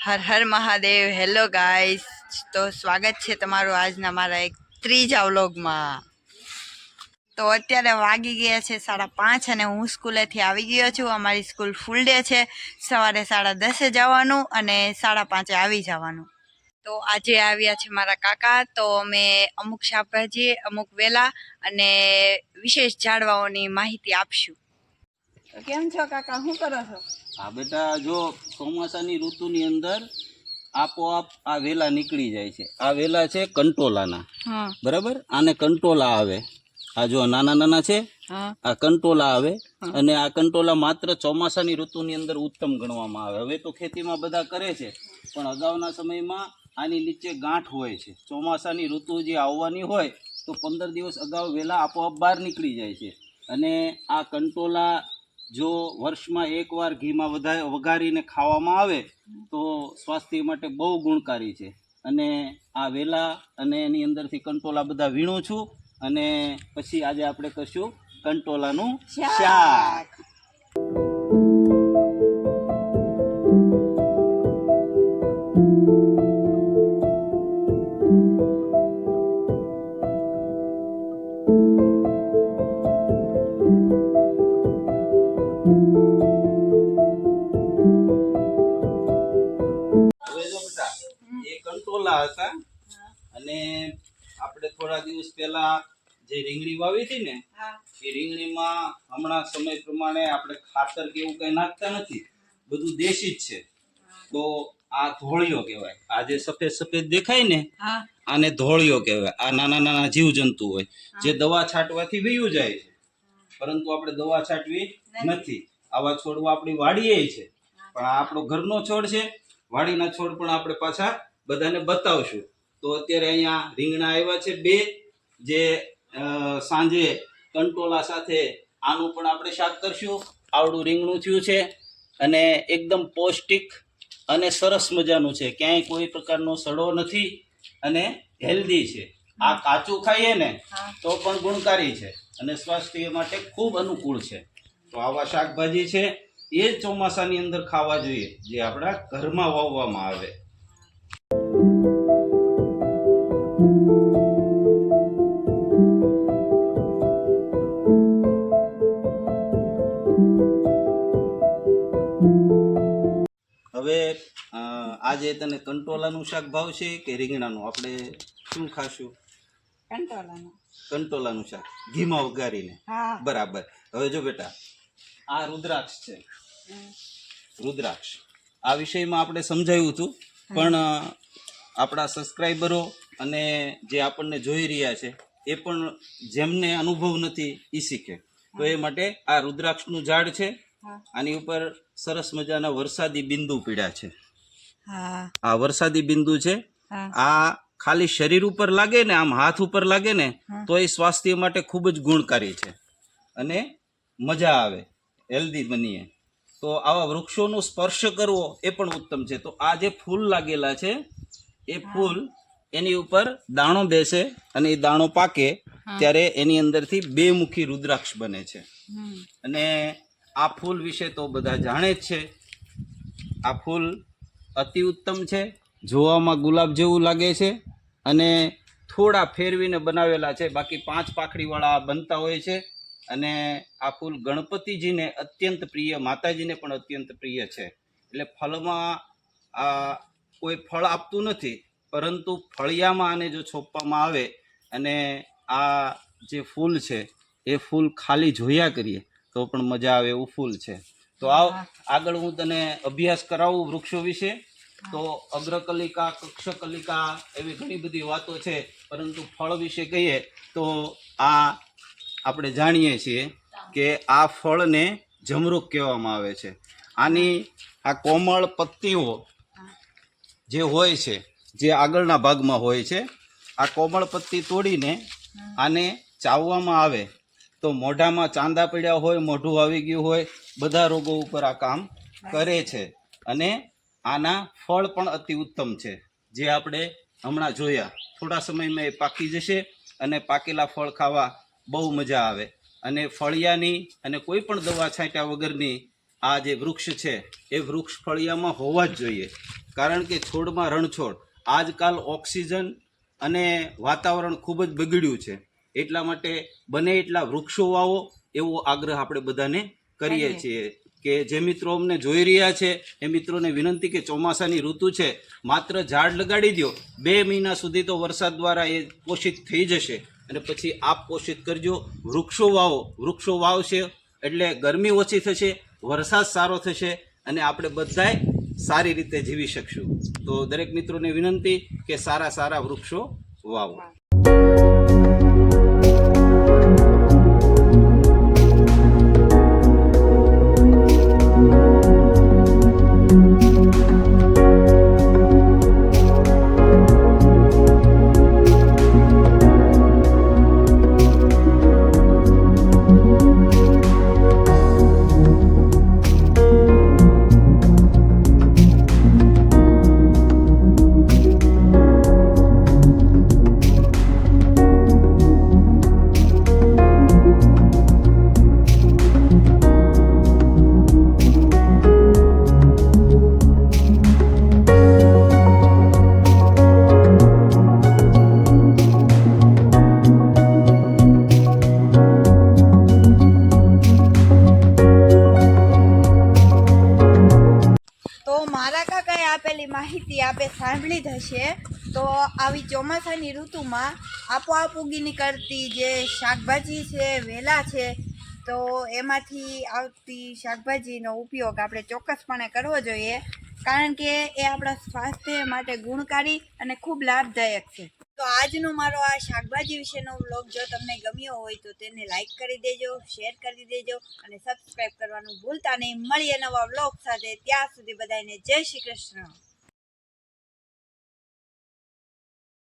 Har Har Mahadev. Hello guys, તો સ્વાગત છે તમારું આજના મારા એક ત્રીજા વ્લોગમાં. તો અત્યારે વાગી ગયા છે 5:30 અને હું સ્કૂલેથી આવી ગયો છું. અમારી સ્કૂલ ફૂલ ડે છે. સવારે 10:30 જવાનું અને 5:30 આવી જવાનું. તો આજે આવ્યા છે મારા કાકા. તો અમે અમુક શાકભાજી, અમુક વેલા અને વિશેષ ઝાડવાઓની માહિતી આપશું. તો કેમ છો કાકા, શું કરો છો? હા બેટા, જો ચોમાસાની ઋતુની અંદર આપોઆપ આ વેલા નીકળી જાય છે. આ વેલા છે કંટોલાના, બરાબર. આને કંટોલા આવે. આ જો નાના નાના છે, આ કંટોલા આવે. અને આ કંટોલા માત્ર ચોમાસાની ઋતુની અંદર ઉત્તમ ગણવામાં આવે. હવે તો ખેતીમાં બધા કરે છે, પણ અગાઉના સમયમાં આની નીચે ગાંઠ હોય છે. ચોમાસાની ઋતુ જે આવવાની હોય તો 15 દિવસ અગાઉ વેલા આપોઆપ બહાર નીકળી જાય છે. અને આ કંટોલા જો વર્ષમાં એકવાર ઘીમાં વઘારીને ખાવામાં આવે તો સ્વાસ્થ્ય માટે બહુ ગુણકારી છે. અને આ વેલા અને એની અંદરથી કંટોલા બધા વીણું છું અને પછી આજે આપણે કરશું કંટોલાનું શાક. કંટોલા હતા અને આપણે થોડા દિવસ પહેલા જે રીંગણી વાવી હતી ને, એ રીંગણીમાં હમણાં સમય પ્રમાણે આપણે ખાતર કે એવું કઈ નાખતા નથી, બધું દેશી જ છે. તો આ ધોળિયો કહેવાય. આ જે સફેદ સફેદ દેખાય ને, આને ધોળિયો કહેવાય. આ નાના નાના જીવજંતુ હોય જે દવા છાંટવાથી વયું જાય છે, પરંતુ આપણે દવા છાંટવી નથી. આવા છોડવા આપણી વાડીએ છે, પણ આ આપણો ઘરનો છોડ છે. વાડીના છોડ પણ આપણે પાછા બધાને બતાવશું. તો અત્યારે અહીંયા રીંગણા આવ્યા છે 2, જે સાંજે કંટોલા સાથે આનું પણ આપણે શાક કરશું. આવડું રીંગણું થયું છે અને એકદમ પૌષ્ટિક અને સરસ મજાનું છે. ક્યાંય કોઈ પ્રકારનો સડો નથી અને હેલ્ધી છે. આ કાચું ખાઈએ ને તો પણ ગુણકારી છે અને સ્વાસ્થ્ય માટે ખૂબ અનુકૂળ છે. તો આવા શાકભાજી છે એ જ ચોમાસાની અંદર ખાવા જોઈએ, જે આપણા ઘરમાં વાવવામાં આવે. હવે આજે તને કંટોલાનું શાક ભાવશે કે રીંગણાનું? આપણે શું ખાશું? કંટોલાનું શાક ઘીમાં વઘારીને. બરાબર. હવે જો બેટા, આ રુદ્રાક્ષ છે. રુદ્રાક્ષ આ વિષયમાં આપણે સમજાવ્યું હતું, પણ આપણા સબસ્ક્રાઈબરો અને જે આપણને જોઈ રહ્યા છે એ પણ જેમને અનુભવ નથી એ શીખે. તો એ માટે આ રુદ્રાક્ષનું ઝાડ છે. આની ઉપર સરસ મજાના વરસાદી બિંદુ પીડ્યા છે. આ વરસાદી બિંદુ છે. આ ખાલી શરીર ઉપર લાગે ને, આમ હાથ ઉપર લાગે ને, તો એ સ્વાસ્થ્ય માટે ખૂબ જ ગુણકારી છે અને મજા આવે, હેલ્ધી બનીએ. તો આવા વૃક્ષોનો સ્પર્શ કરવો એ પણ ઉત્તમ છે. તો આ જે ફૂલ લાગેલા છે એ ફૂલ, એની ઉપર દાણો બેસે અને એ દાણો પાકે ત્યારે એની અંદરથી 2 મુખી રુદ્રાક્ષ બને છે. અને આ ફૂલ વિશે તો બધા જાણે જ છે. આ ફૂલ અતિ ઉત્તમ છે, જોવામાં ગુલાબ જેવું લાગે છે અને થોડા ફેરવીને બનાવેલા છે. બાકી 5 પાંખડીવાળા બનતા હોય છે. અને આ ફૂલ ગણપતિજીને અત્યંત પ્રિય, માતાજીને પણ અત્યંત પ્રિય છે. એટલે ફળમાં આ કોઈ ફળ આપતું નથી, પરંતુ ફળિયામાં આને જો છોપવામાં આવે અને આ જે ફૂલ છે એ ફૂલ ખાલી જોયા કરીએ તો પણ મજા આવે એવું ફૂલ છે. તો આગળ હું તને અભ્યાસ કરાવું વૃક્ષો વિશે. તો અગ્રકલિકા, કક્ષકલિકા એવી ઘણી બધી વાતો છે, પરંતુ ફળ વિશે કહીએ તો આ આપણે જાણીએ છીએ કે આ ફળને જમરૂખ કહેવામાં આવે છે. આની આ કોમળ પત્તીઓ જે હોય છે, જે આગળના ભાગમાં હોય છે, આ કોમળ પત્તી તોડીને આને ચાવવામાં આવે તો મોઢામાં ચાંદા પડ્યા હોય, મોઢું આવી ગયું હોય, બધા રોગો ઉપર આ કામ કરે છે. અને આના ફળ પણ અતિ ઉત્તમ છે, જે આપણે હમણાં જોયા. થોડા સમયમાં એ પાકી જશે અને પાકેલા ફળ ખાવા બહુ મજા આવે. અને ફળિયાની અને કોઈ પણ દવા છાંટ્યા વગરની આ જે વૃક્ષ છે એ વૃક્ષ ફળિયામાં હોવા જ જોઈએ. કારણ કે છોડમાં રણછોડ આજકાલ ઓક્સિજન અને વાતાવરણ ખૂબ જ બગડ્યું છે, એટલા માટે બને એટલા વૃક્ષો વાવો એવો આગ્રહ આપણે બધાને કરીએ છીએ. કે જે મિત્રો અમને જોઈ રહ્યા છે એ મિત્રોને વિનંતી કે ચોમાસાની ઋતુ છે, માત્ર ઝાડ લગાડી દો, 2 મહિના સુધી તો વરસાદ દ્વારા એ પોષિત થઈ જશે અને પછી આપ પોષિત કરજો. વૃક્ષો વાવો, વૃક્ષો વાવશે એટલે ગરમી ઓછી થશે, વરસાદ સારો થશે અને આપણે બધાય સારી રીતે જીવી શકશું. તો દરેક મિત્રોને વિનંતી કે સારા સારા વૃક્ષો વાવો. તો મારા કાકાએ આપેલી માહિતી આપે સાંભળી જ હશે. તો આવી ચોમાસાની ઋતુમાં આપોઆપ ઉગી નીકળતી જે શાકભાજી છે, વેલા છે, તો એમાંથી આવતી શાકભાજીનો ઉપયોગ આપણે ચોક્કસપણે કરવો જોઈએ, કારણ કે એ આપણા સ્વાસ્થ્ય માટે ગુણકારી અને ખૂબ લાભદાયક છે. તો આજનો મારો આ શાકભાજી વિશેનો વ્લોગ જો તમને ગમ્યો હોય તો તેને લાઈક કરી દેજો, શેર કરી દેજો અને સબસ્ક્રાઈબ કરવાનું ભૂલતા નહીં. મળીએ નવા વ્લોગ સાથે, ત્યાં સુધી બધાને જય શ્રી કૃષ્ણ.